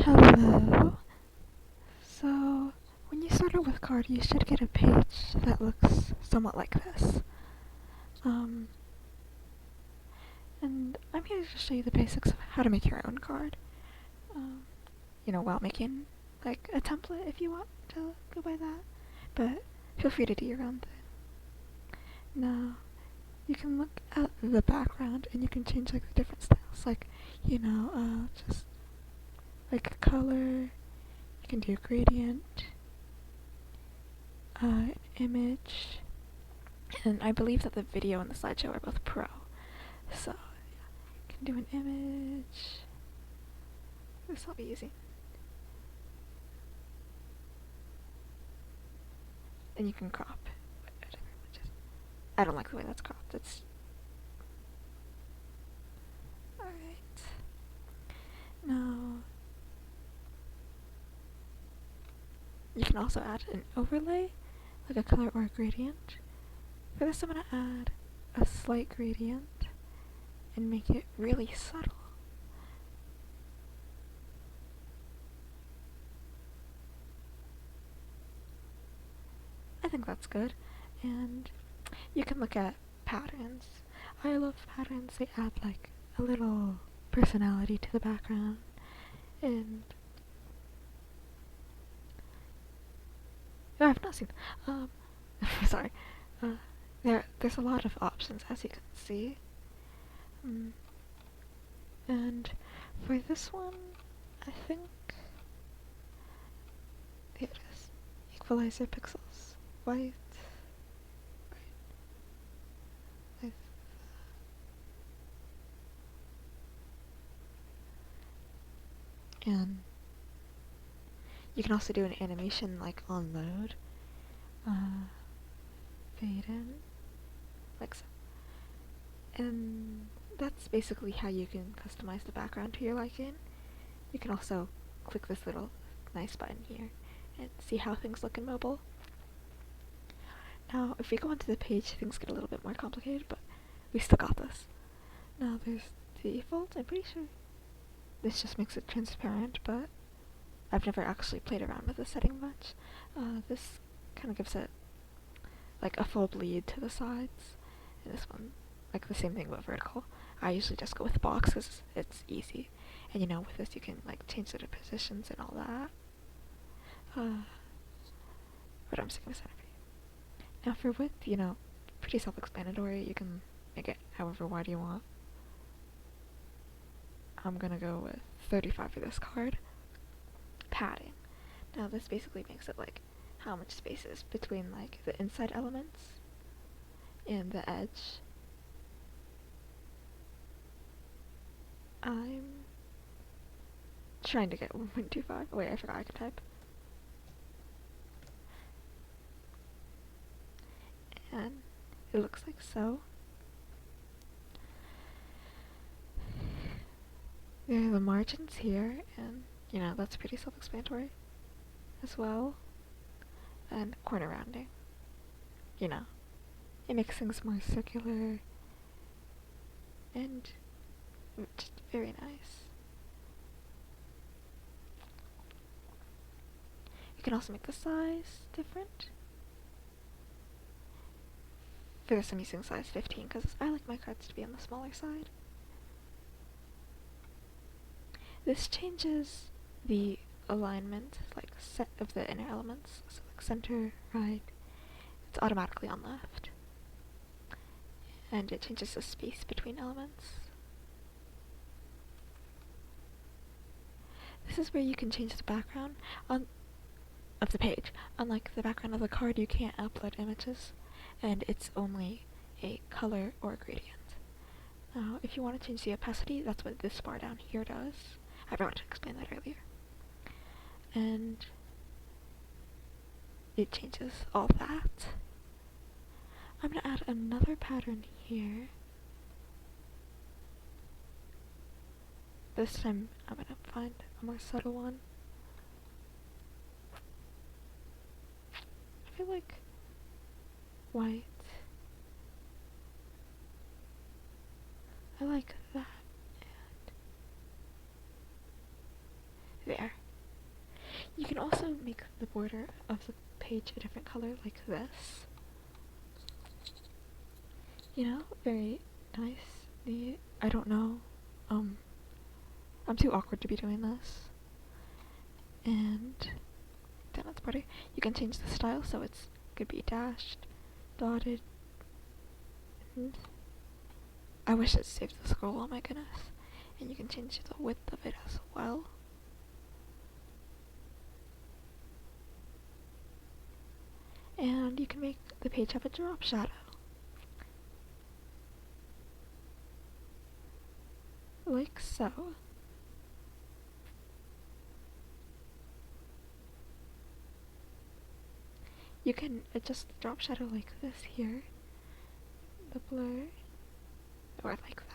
Hello. So, when you start out with card, you should get a page that looks somewhat like this. Um, and I'm here to show you the basics of how to make your own card. Um, while making like a template if you want to go by that. But feel free to do your own thing. Now, you can look at the background and you can change like the different styles, like just like a color. You can do a gradient, image, and I believe that the video and the slideshow are both pro. So, yeah, you can do an image. This will be easy. And you can crop whatever images. I don't like the way that's cropped. It's alright. Now, you can also add an overlay, like a color or a gradient. For this, I'm going to add a slight gradient and make it really subtle. I think that's good. And you can look at patterns. I love patterns. They add like a little personality to the background. And I've not seen. Sorry. There's a lot of options, as you can see. And for this one, I think here it is. Equalizer pixels, white, right, and you can also do an animation like on load, fade in, like so. And that's basically how you can customize the background to your liking. You can also click this little nice button here and see how things look in mobile. Now, if we go onto the page, things get a little bit more complicated, but we still got this. Now, there's default. I'm pretty sure this just makes it transparent, but I've never actually played around with this setting much. This kind of gives it like a full bleed to the sides, and this one, like the same thing but vertical. I usually just go with box because it's easy, and with this you can like change the positions and all that. But I'm just gonna set it for you. Now for width, pretty self-explanatory. You can make it however wide you want. I'm gonna go with 35 for this card. Padding. Now this basically makes it like how much space is between like the inside elements and the edge. I'm trying to get 1.25. Wait, I forgot I could type. And it looks like so. There are the margins here, and that's pretty self-explanatory as well. And corner rounding. It makes things more circular and just very nice. You can also make the size different. For this I'm using size 15 because I like my cards to be on the smaller side. This changes the alignment, like set of the inner elements, so like center, right, it's automatically on left. And it changes the space between elements. This is where you can change the background of the page. Unlike the background of the card, you can't upload images, and it's only a color or a gradient. Now, if you want to change the opacity, that's what this bar down here does. I forgot to explain that earlier. And it changes all that. I'm going to add another pattern here. This time I'm going to find a more subtle one. I feel like white. I like that. And There. You can also make the border of the page a different color like this. You know, very nice. I don't know. I'm too awkward to be doing this. And then that's better. You can change the style so it could be dashed, dotted. And I wish it saved the scroll, oh my goodness. And you can change the width of it as well. And you can make the page have a drop shadow. Like so. You can adjust the drop shadow like this here, the blur, or like that.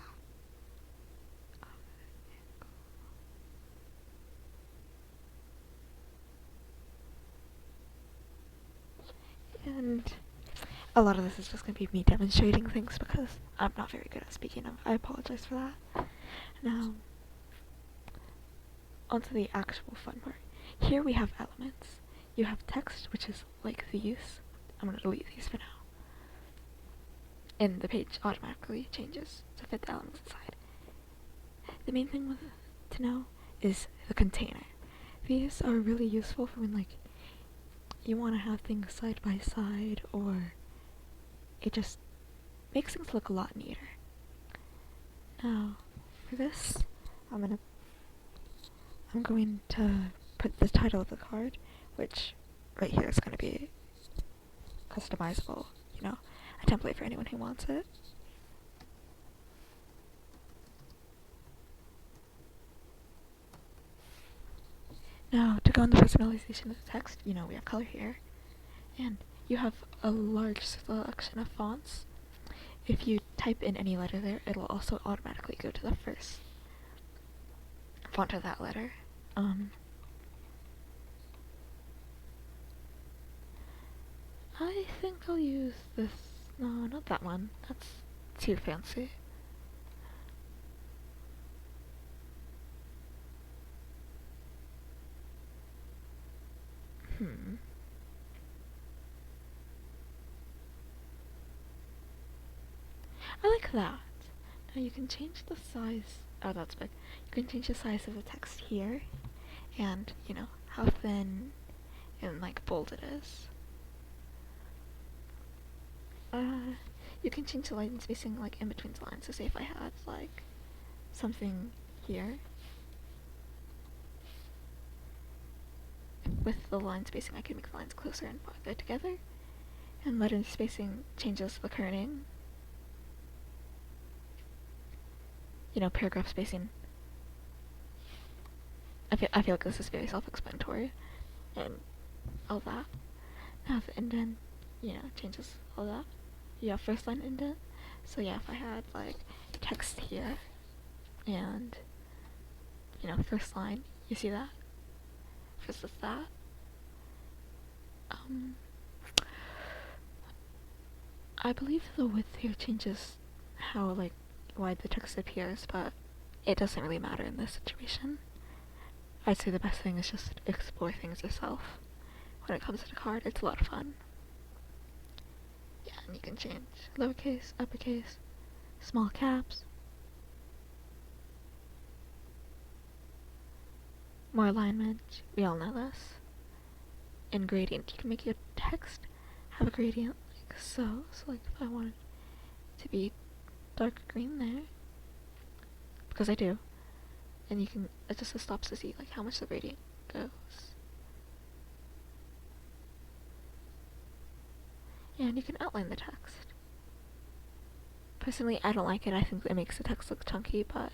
And a lot of this is just going to be me demonstrating things because I'm not very good at speaking. I apologize for that. Now, onto the actual fun part. Here we have elements. You have text, which is like these. I'm going to delete these for now. And the page automatically changes to fit the elements inside. The main thing to know is the container. These are really useful for when like you want to have things side by side, or it just makes things look a lot neater. Now, for this, I'm going to put the title of the card, which right here is going to be customizable, you know, a template for anyone who wants it. Now, to go on the personalization of the text, you know, we have color here, and you have a large selection of fonts. If you type in any letter there, it'll also automatically go to the first font of that letter. I think I'll use this. No, not that one. That's too fancy. I like that. Now you can change the size. Oh, that's big. You can change the size of the text here, and you know how thin and like bold it is. You can change the line spacing like in between the lines. So say if I had like something here with the line spacing, I could make the lines closer and farther together. And letter spacing changes the kerning. You know, paragraph spacing. I feel like this is very self-explanatory, and all that. Now the indent, you know, changes all that. You have first line indent. So yeah, if I had like text here, and you know, first line, you see that versus that. I believe the width here changes how like wide the text appears, but it doesn't really matter in this situation. I'd say the best thing is just explore things yourself. When it comes to the card, it's a lot of fun. Yeah, and you can change lowercase, uppercase, small caps, more alignment, we all know this. And gradient, you can make your text have a gradient like so. So like if I wanted to be dark green there, because I do, and you can adjust the stops to see like how much the gradient goes. And you can outline the text. Personally, I don't like it. I think it makes the text look chunky, but...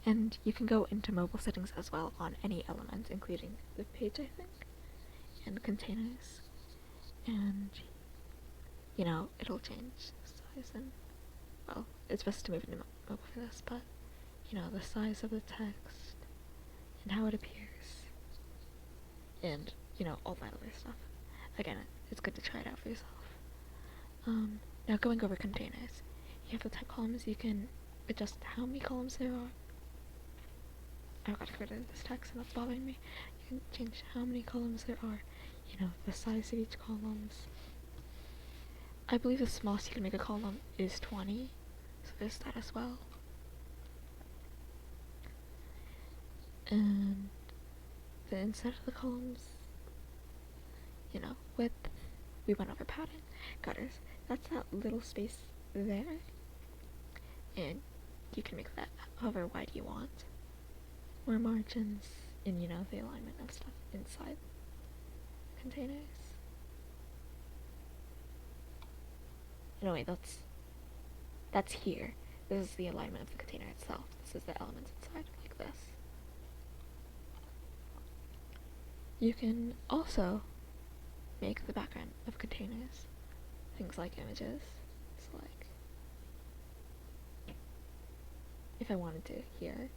And you can go into mobile settings as well on any element, including the page, I think, and containers. And, you know, it'll change size and, well, it's best to move into mobile for this, but, you know, the size of the text and how it appears. And, you know, all that other stuff. Again, it's good to try it out for yourself. Now going over containers. You have the type columns, you can adjust how many columns there are, I've got to get rid of this text and that's bothering me. You can change how many columns there are, you know, the size of each columns. I believe the smallest you can make a column is 20, so there's that as well. And the inside of the columns, you know, width, we went over padding, gutters, that's that little space there, and you can make that however wide you want. More margins in, you know, the alignment of stuff inside containers. No wait, that's here. This is the alignment of the container itself. This is the elements inside, like this. You can also make the background of containers things like images. So like, if I wanted to here,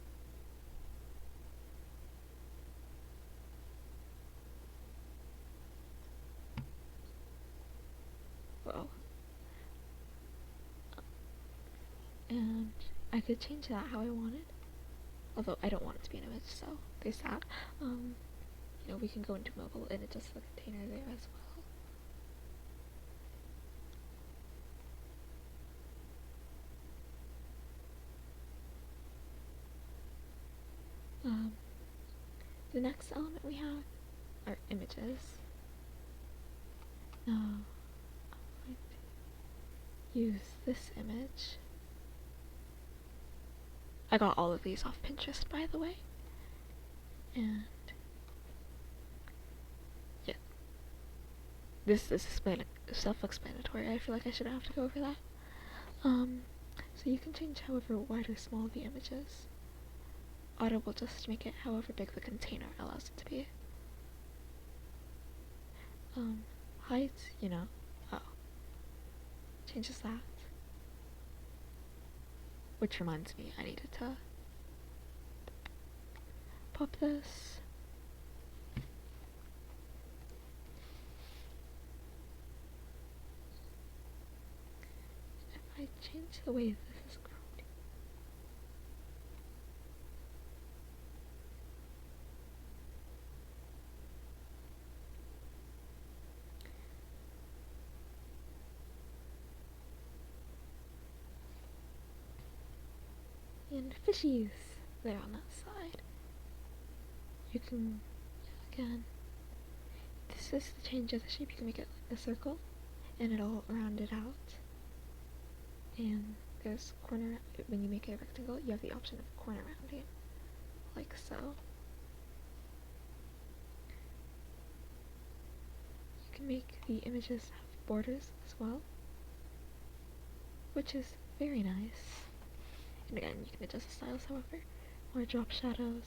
whoa, and I could change that how I wanted, although I don't want it to be an image, so there's that. You know, we can go into mobile and adjust the container there as well. The next element we have are images. Now, I'm going to use this image. I got all of these off Pinterest, by the way. And yeah, this is self-explanatory. I feel like I shouldn't have to go over that. So you can change however wide or small the image is. Auto will just make it however big the container allows it to be. Height, you know, changes that. Which reminds me, I needed to pop this. If I change the way this is grown, and fishies there on that side. You can, again, this is the change of the shape. You can make it like a circle, and it'll round it out. And there's corner, when you make it a rectangle, you have the option of corner rounding, like so. You can make the images have borders as well, which is very nice. And again, you can adjust the styles however. More drop shadows,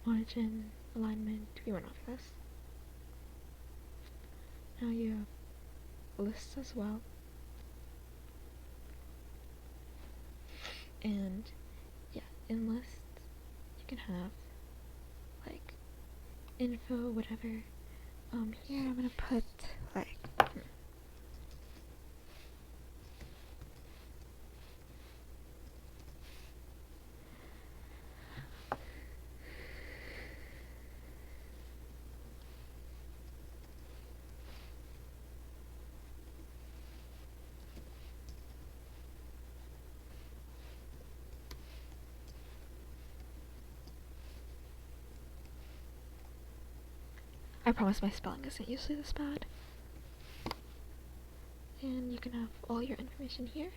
margin, alignment, we went over this. Now you have lists as well. And yeah, in lists you can have like info, whatever. Here I'm gonna put like I promise my spelling isn't usually this bad. And you can have all your information here,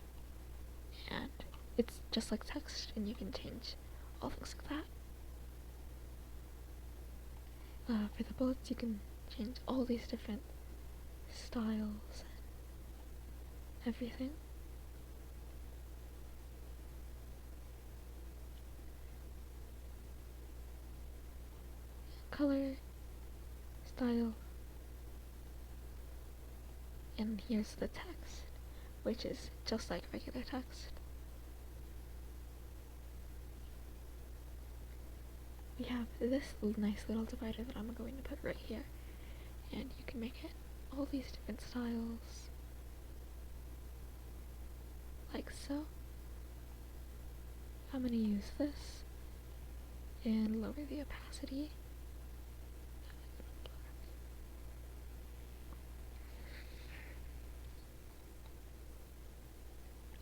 and it's just like text, and you can change all things like that. For the bullets, you can change all these different styles and everything. Color, style, and here's the text, which is just like regular text. We have this nice little divider that I'm going to put right here, and you can make it all these different styles, like so. I'm going to use this, and lower the opacity.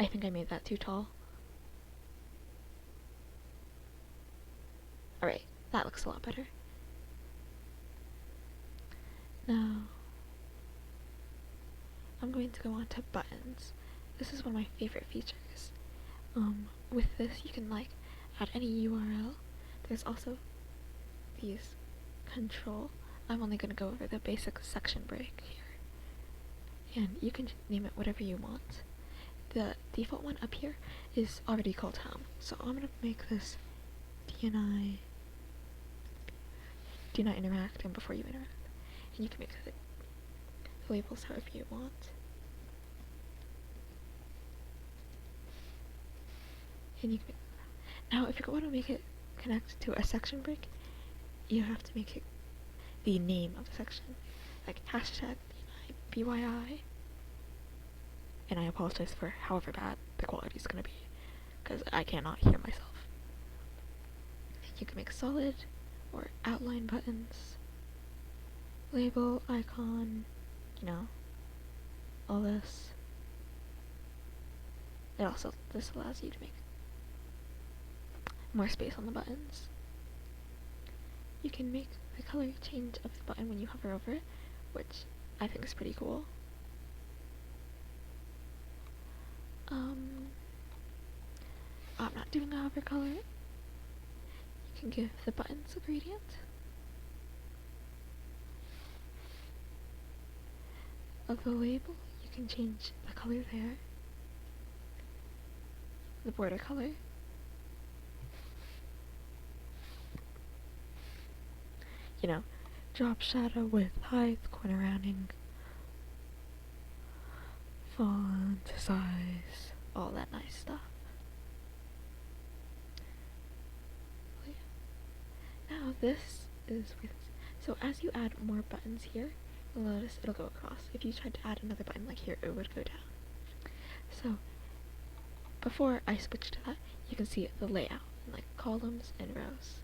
I think I made that too tall. Alright, that looks a lot better. Now, I'm going to go on to buttons. This is one of my favorite features. With this, you can like add any URL. There's also these control. I'm only going to go over the basic section break here. And you can name it whatever you want. The default one up here is already called home. So I'm going to make this DNI, do not interact, and before you interact. And you can make the labels however you want. And you can now if you want to make it connect to a section break, you have to make it the name of the section, like hashtag BYI. And I apologize for however bad the quality is going to be, because I cannot hear myself. You can make solid or outline buttons, label, icon, all this. This allows you to make more space on the buttons. You can make the color change of the button when you hover over it, which I think is pretty cool. I'm not doing a hover color. You can give the buttons a gradient. Of the label, you can change the color there. The border color. Drop shadow, width, height, corner rounding, font, size, all that nice stuff. Now this is so as you add more buttons here, you'll notice it'll go across. If you tried to add another button like here, it would go down. So before I switch to that, you can see the layout, like columns and rows.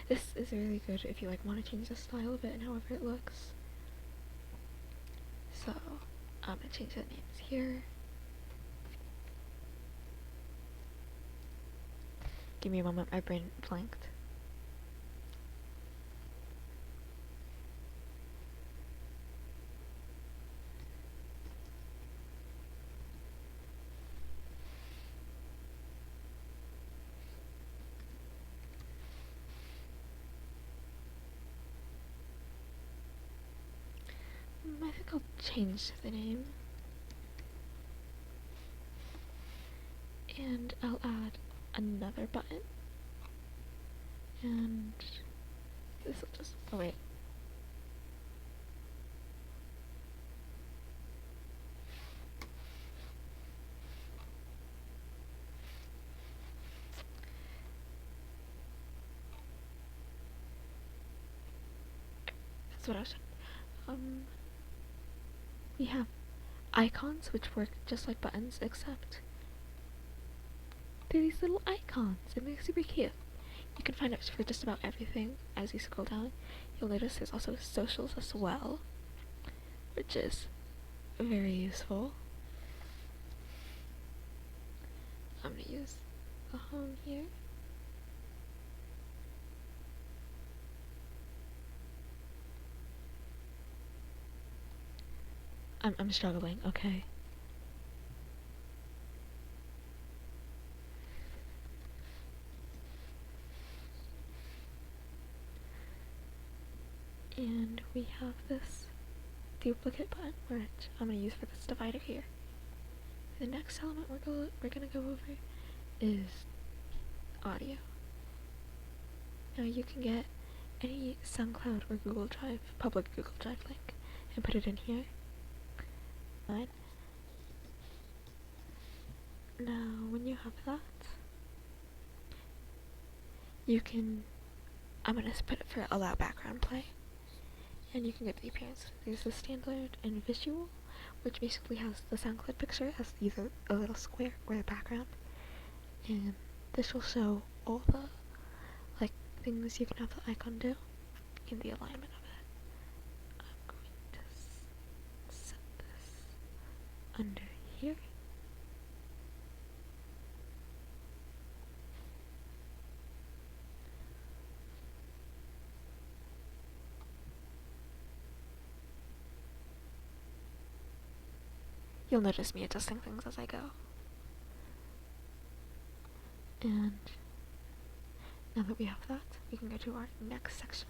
This is really good if you want to change the style of it and however it looks. So I'm gonna change the names here. Give me a moment, my brain blanked. I think I'll change the name. And I'll add another button. And this will just, oh wait. That's what I was we have icons which work just like buttons, except they're these little icons and they're super cute. You can find it for just about everything. As you scroll down, you'll notice there's also socials as well, which is very useful. I'm gonna use the home here. I'm struggling, okay. And we have this duplicate button, which I'm going to use for this divider here. The next element we're going to go over is audio. Now you can get any SoundCloud or Google Drive, public Google Drive link, and put it in here. Fine. Now when you have that, you can, I'm going to put it for allow background play. And you can get the appearance. There's the standard and visual. which basically has the SoundCloud picture as either a little square or the background. And this will show all the like things you can have the icon do in the alignment of it. I'm going to set this under here. You'll notice me adjusting things as I go. And now that we have that, we can go to our next section.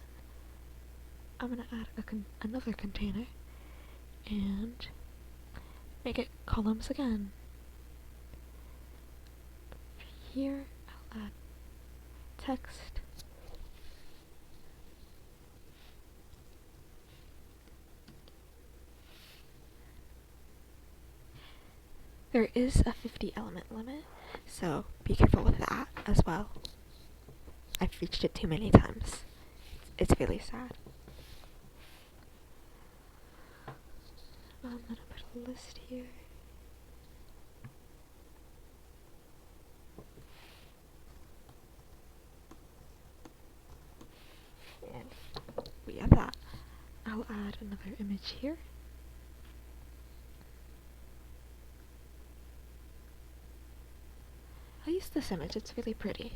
I'm going to add another container and make it columns again. Here, I'll add text. There is a 50 element limit, so be careful with that as well. I've reached it too many times. It's really sad. I'm gonna put a list here. And we have that. I'll add another image here. I'll use this image, it's really pretty.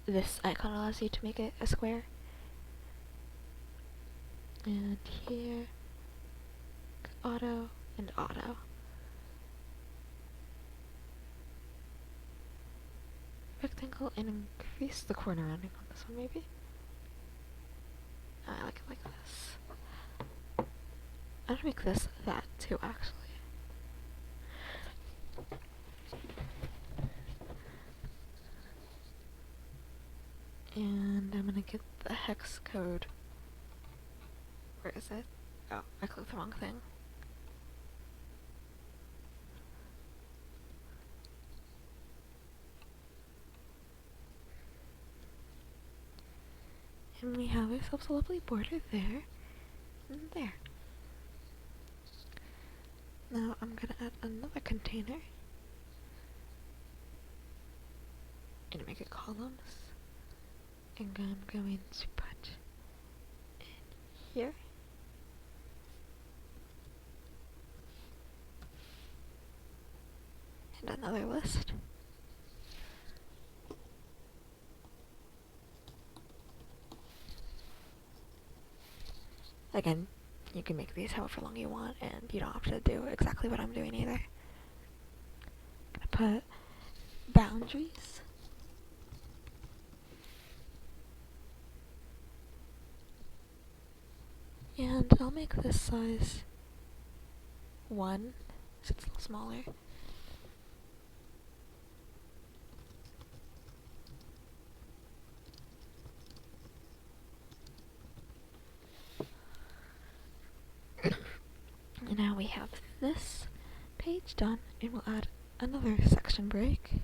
This icon allows you to make it a square. And here, auto and auto. Rectangle and increase the corner rounding on this one maybe. I like it like this. I'm gonna make this that too actually. And I'm gonna get the hex code. Where is it? Oh, I clicked the wrong thing. And we have ourselves a lovely border there and there. Now I'm gonna add another container and make it columns. And I'm going to put in here. And another list. Again, you can make these however long you want, and you don't have to do exactly what I'm doing either. I'm gonna put boundaries. And I'll make this size 1, so it's a little smaller. And now we have this page done, and we'll add another section break.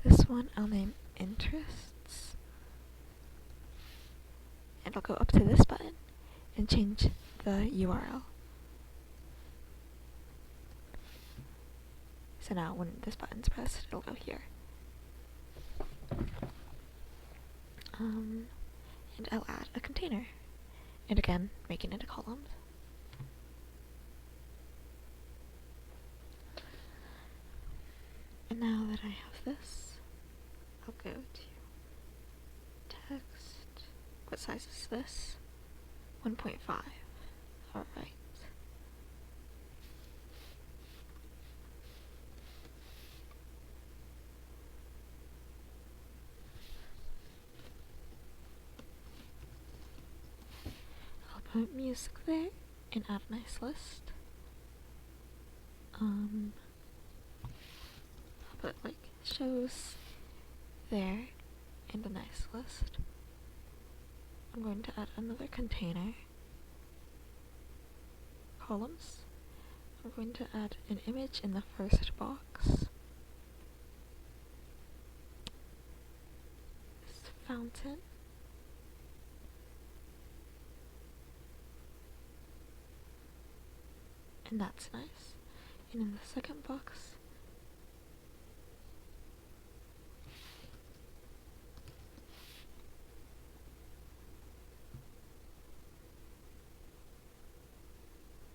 This one I'll name interests. And I'll go up to this button and change the URL. So now when this button's pressed, it'll go here. And I'll add a container. And again, making it a column. And now that I have this, I'll go to text. What size is this? 1.5. Alright. I'll put music there and add a nice list. I'll put like shows there and a nice list. I'm going to add another container. Columns. I'm going to add an image in the first box. fountain. And that's nice. And in the second box,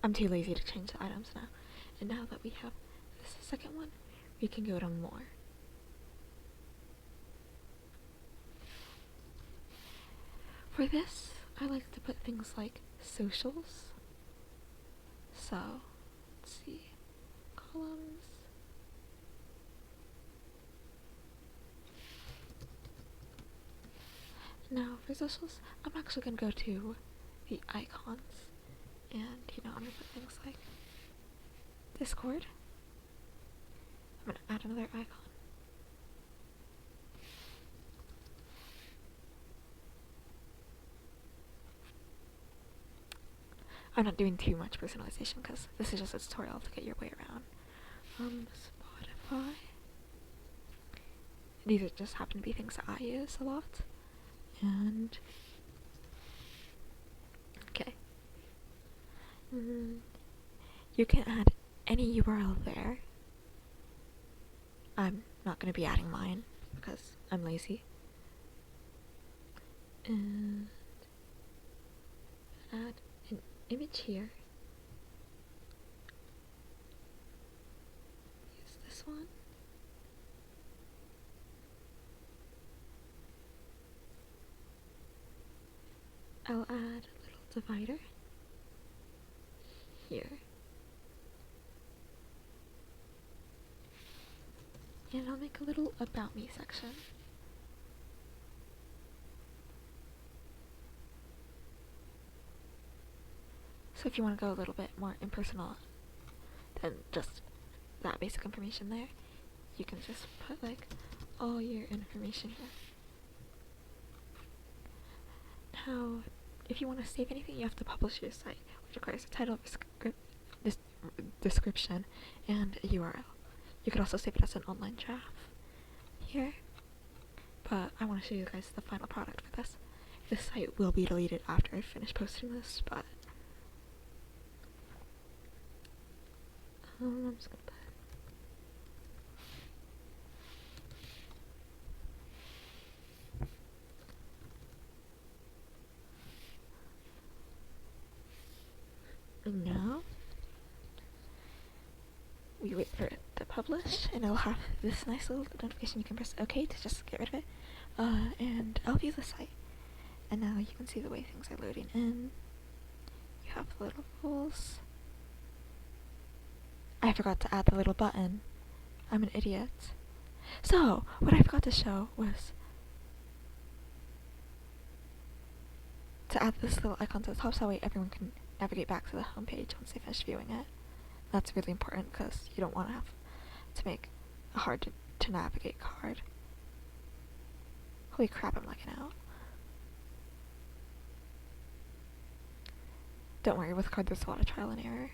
I'm too lazy to change the items now. And now that we have this second one, we can go to more. For this, I like to put things like socials. So, let's see, columns. Now for socials, I'm actually going to go to the icons. And, I'm going to put things like Discord. I'm going to add another icon. I'm not doing too much personalization because this is just a tutorial to get your way around. Spotify. These are just happen to be things that I use a lot. And okay. You can add any URL there. I'm not going to be adding mine because I'm lazy. And add an image here. Use this one. I'll add a little divider here. And I'll make a little about me section. So if you want to go a little bit more impersonal than just that basic information there, you can just put like all your information here. Now, if you want to save anything, you have to publish your site, which requires a title, description, and a URL. You could also save it as an online draft here, but I want to show you guys the final product for this. This site will be deleted after I finish posting this, but I'm just gonna put and now we wait for it to publish, and it'll have this nice little notification. You can press OK to just get rid of it, and I'll view the site. And now you can see the way things are loading in. You have the little holes. I forgot to add the little button. I'm an idiot. So, what I forgot to show was to add this little icon to the top, so that way everyone can navigate back to the home page once they finish viewing it. That's really important because you don't want to have to make a hard to navigate card. Holy crap, I'm lagging out. Don't worry, with card there's a lot of trial and error.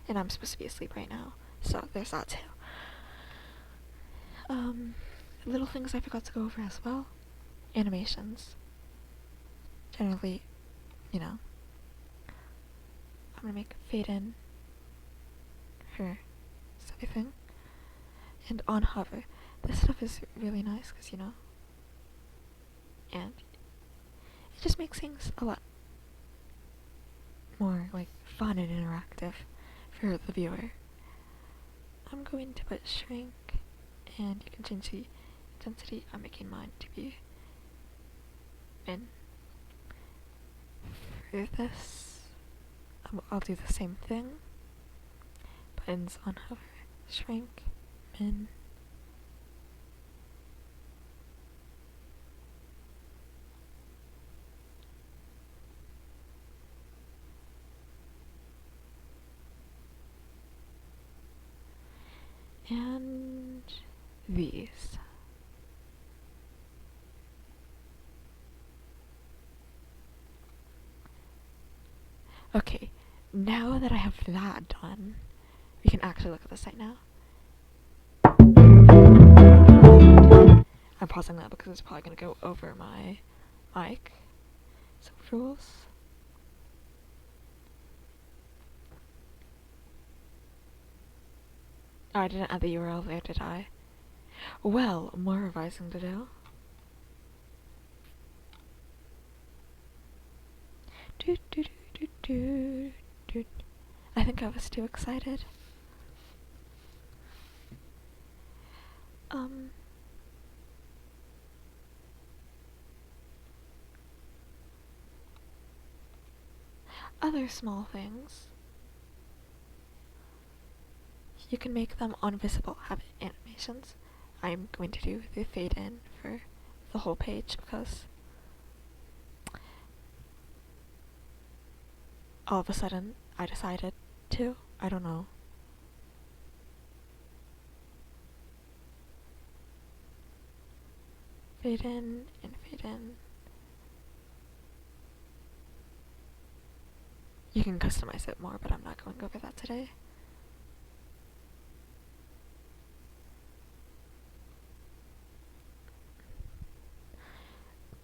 And I'm supposed to be asleep right now, so there's that too. Little things I forgot to go over as well. Animations. Generally, I'm gonna make fade in for everything. And on hover. This stuff is really nice because, and it just makes things a lot more like fun and interactive for the viewer. I'm going to put shrink, and you can change the intensity. I'm making mine to be min. For this, I'll do the same thing. Buttons on hover, shrink, min. And these. Okay, now that I have that done, we can actually look at the site now. I'm pausing that because it's probably going to go over my mic. So rules. Oh, I didn't add the URL there, did I? Well, more revising to do. I think I was too excited. Other small things. You can make them on visible habit animations. I'm going to do the fade in for the whole page because all of a sudden I decided to. I don't know. Fade in and fade in. You can customize it more, but I'm not going over that today.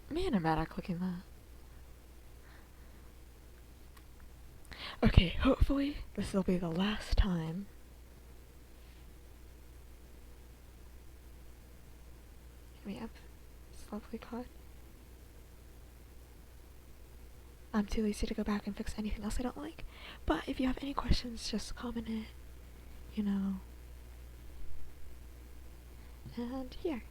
Man, I'm bad at clicking that. Okay, hopefully this will be the last time. We have this lovely card. I'm too lazy to go back and fix anything else I don't like. But if you have any questions, just comment it, you know. And here.